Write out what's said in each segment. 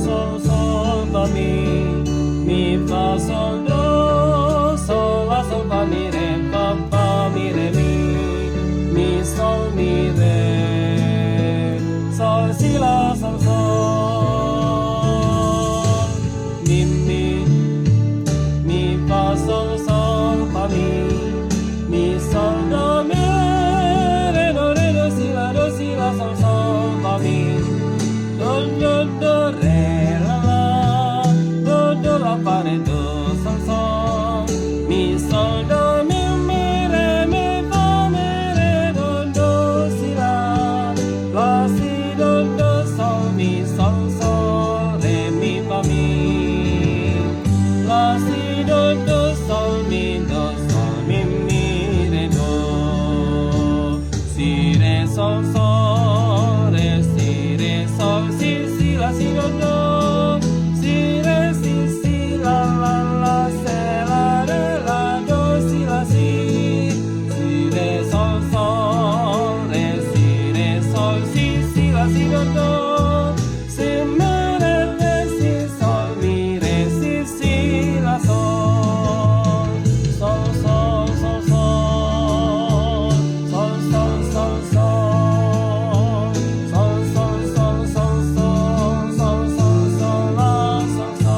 Sol, sol, fa, mi, fa, sol, do, sol, la, sol, fa, mi, re, mi, sol, mi, re, sol, si, la, sol, sol, mi, fa, sol, sol, fa, mi, sol, do, do, si, la, sol, sol, fa, mi, do, re, la, fa, re, do, sol, sol, mi, sol, do, mi, re, mi, fa, mi, re, do, si, la, si, do, sol, mi, sol, sol, re, mi, fa, mi, la, si, do, sol, mi, re, do, si, re, sol, sol, re, si, re, sol, si, la, si, do, si, re, si, la, se, la, re, la, do, si, la, si, re, sol, sol, re, sol, si, la, si, do, si, mi, re, si, sol, mi, re, si, la, sol, sol, sol, sol, sol, sol, sol, sol, sol, sol, sol, sol, sol, sol, sol, sol, sol, la, sol, sol,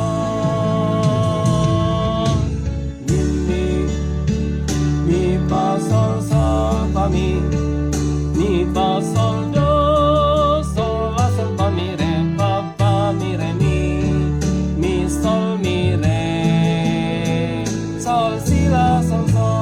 mi, fa, sol, sol, fa, mi, fa, sol, do, sol, la, sol, fa, mi, re, mi, sol, mi, re, sol, si, la, sol, sol.